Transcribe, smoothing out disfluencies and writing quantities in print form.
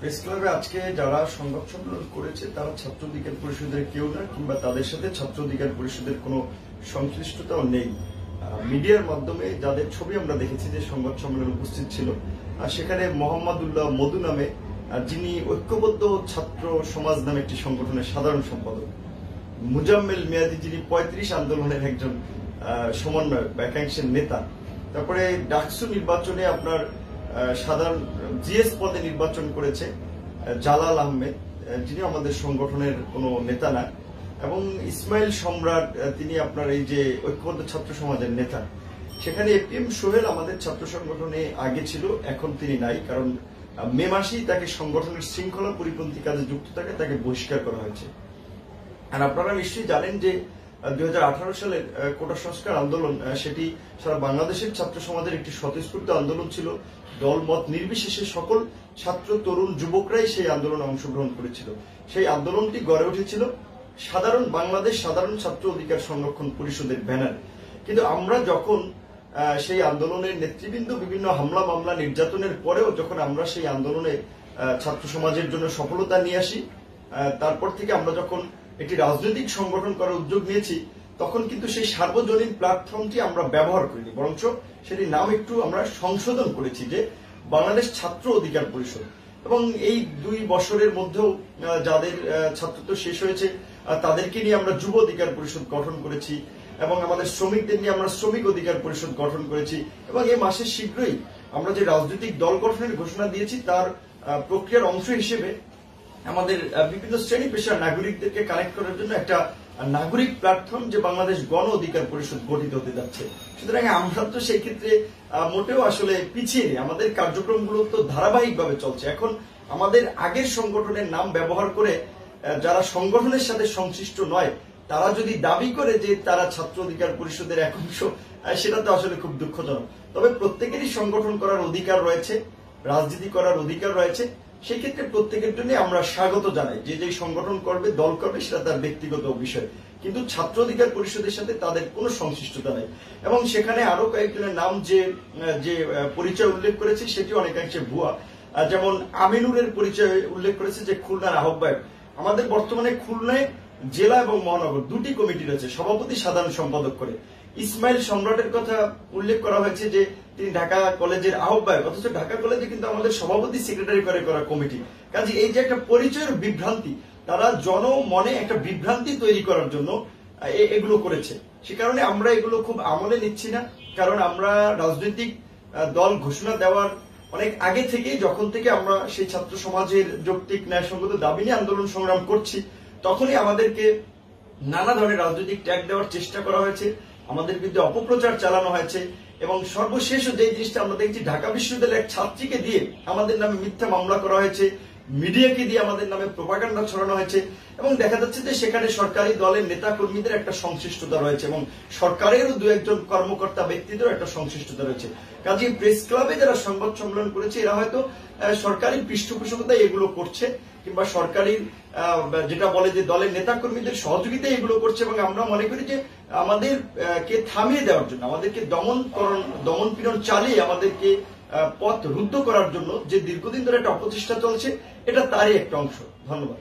Press ক্লাবে আজকে যারা সংবাদ সম্মেলন করেছে তারা ছাত্র অধিকার পরিষদের কেউ না, কিংবা তাদের সাথে ছাত্র অধিকার পরিষদের কোনো সংশ্লিষ্টতাও নেই। মিডিয়ার মাধ্যমে যাদের ছবি আমরা দেখেছি যে সংবাদ সম্মেলনে উপস্থিত ছিল, সেখানে মোহাম্মদুল্লাহ মধু নামে যিনি ঐক্যবদ্ধ ছাত্র সমাজ নামে একটি সংগঠনের সাধারণ সম্পাদক, মুজাম্মেল মেয়াদী যিনি ৩৫ আন্দোলনের একজন সমন্বয়ক বা একাংশের নেতা, তারপরে ডাকসু নির্বাচনে আপনার সাধারণ জিএস পদে নির্বাচন করেছে জালাল আহমেদ, যিনি আমাদের সংগঠনের কোনো নেতা না, এবং ইসমাইল সম্রাট, তিনি আপনার এই যে ঐক্যবদ্ধ ছাত্র সমাজের নেতা। সেখানে এপিএম সোহেল আমাদের ছাত্র সংগঠনে আগে ছিল, এখন তিনি নাই, কারণ মে মাসেই তাকে সংগঠনের শৃঙ্খলা পরিপন্থী কাজে যুক্ত থাকে তাকে বহিষ্কার করা হয়েছে। আর আপনারা নিশ্চয়ই জানেন যে 2018 সালের কোটা সংস্কার আন্দোলন, সেটি সারা বাংলাদেশের ছাত্র সমাজের একটি স্বতঃস্ফূর্ত আন্দোলন ছিল। দল মত নির্বিশেষে সকল ছাত্র তরুণ যুবকরাই সেই আন্দোলনে অংশগ্রহণ করেছিল। সেই আন্দোলনটি গড়ে উঠেছিল সাধারণ বাংলাদেশ সাধারণ ছাত্র অধিকার সংরক্ষণ পরিষদের ব্যানার। কিন্তু আমরা যখন সেই আন্দোলনের নেতৃবৃন্দ বিভিন্ন হামলা মামলা নির্যাতনের পরেও যখন আমরা সেই আন্দোলনে ছাত্র সমাজের জন্য সফলতা নিয়ে আসি, তারপর থেকে আমরা যখন একটি রাজনৈতিক সংগঠন করার উদ্যোগ নিয়েছি, তখন কিন্তু সেই সার্বজনীন প্ল্যাটফর্মটি আমরা ব্যবহার করিনি, বরঞ্চ সেটির নাম একটু আমরা সংশোধন করেছি যে বাংলাদেশ ছাত্র অধিকার পরিষদ। এবং এই 2 বছরের মধ্যেও যাদের ছাত্রত্ব শেষ হয়েছে তাদেরকে নিয়ে আমরা যুব অধিকার পরিষদ গঠন করেছি, এবং আমাদের শ্রমিকদের নিয়ে আমরা শ্রমিক অধিকার পরিষদ গঠন করেছি। এবং এই মাসে শীঘ্রই আমরা যে রাজনৈতিক দল গঠনের ঘোষণা দিয়েছি তার প্রক্রিয়ার অংশ হিসেবে আমাদের বিভিন্ন শ্রেণী পেশার নাগরিকদেরকে কানেক্ট করার জন্য একটা নাগরিক প্ল্যাটফর্ম যে বাংলাদেশ গণ অধিকার পরিষদ গঠিত হতে যাচ্ছে। সুতরাং আমরা তো সেই ক্ষেত্রে মোটেও আসলে পিছিয়ে নেই, আমাদের কার্যক্রমগুলো তো ধারাবাহিকভাবে চলছে। এখন আমাদের আগের সংগঠনের নাম ব্যবহার করে যারা সংগঠনের সাথে সংশ্লিষ্ট নয় তারা যদি দাবি করে যে তারা ছাত্র অধিকার পরিষদের এক অংশ, সেটা তো আসলে খুব দুঃখজনক। তবে প্রত্যেকেরই সংগঠন করার অধিকার রয়েছে, রাজনীতি করার অধিকার রয়েছে। সেই ক্ষেত্রে প্রত্যেকের জন্য আমরা স্বাগত জানাই, যে যে সংগঠন করবে দল করবে সেটা তার ব্যক্তিগত বিষয়, কিন্তু ছাত্র অধিকার পরিষদের সাথে তাদের কোনো সংশ্লিষ্টতা নেই। এবং সেখানে আরো কয়েকজনের নাম যে পরিচয় উল্লেখ করেছে সেটি অনেকাংশে ভুয়া। যেমন আমিনুরের পরিচয় উল্লেখ করেছে যে খুলনার আহ্বায়ক। আমাদের বর্তমানে খুলনায় জেলা এবং মহানগর 2টি কমিটি রয়েছে, সভাপতি সাধারণ সম্পাদক করে। ইসমাইল সম্রাটের কথা উল্লেখ করা হয়েছে যে তিনি ঢাকা কলেজের আহ্বায়ক, অথচ ঢাকা কলেজে কিন্তু আমাদের সভাপতি সেক্রেটারি করে করা কমিটি। কাজে এই যে একটা পরিচয়ের বিভ্রান্তি, তারা জনমনে একটা বিভ্রান্তি তৈরি করার জন্য এগুলো করেছে। সে কারণে আমরা এগুলো খুব আমলে নিচ্ছি না, কারণ আমরা রাজনৈতিক দল ঘোষণা দেওয়ার অনেক আগে থেকেই, যখন থেকে আমরা সেই ছাত্র সমাজের যৌক্তিক ন্যায়সঙ্গত দাবি নিয়ে আন্দোলন সংগ্রাম করছি, তখনই আমাদেরকে নানা ধরনের রাজনৈতিক ট্যাগ দেওয়ার চেষ্টা করা হয়েছে, আমাদের বিরুদ্ধে অপপ্রচার চালানো হয়েছে, এবং সর্বশেষ যে জিনিসটা আমরা দেখছি, ঢাকা বিশ্ববিদ্যালয়ের এক ছাত্রীকে দিয়ে আমাদের নামে মিথ্যা মামলা করা হয়েছে, মিডিয়াকে দিয়ে আমাদের নামে প্রোপাগান্ডা ছড়ানো হয়েছে, এবং দেখা যাচ্ছে যে সেখানে সরকারি দলের নেতা কর্মীদের একটা সংশ্লিষ্টতা রয়েছে, এবং সরকারেরও 2-1 কর্মকর্তা ব্যক্তিদেরও একটা সংশ্লিষ্টতা রয়েছে। কাজে প্রেস ক্লাবে যারা সংবাদ সম্মেলন করেছে এরা হয়তো সরকারি পৃষ্ঠপোষকতায় এগুলো করছে, কিংবা সরকারি যেটা বলে যে দলের নেতা কর্মীদের সহযোগিতায় এগুলো করছে। এবং আমরা মনে করি যে আমাদেরকে থামিয়ে দেওয়ার জন্য, আমাদেরকে দমন পীড়ন চালিয়ে আমাদেরকে পথ রুদ্ধ করার জন্য যে দীর্ঘদিন ধরে একটা অপচেষ্টা চলছে, এটা তারই একটা অংশ। ধন্যবাদ।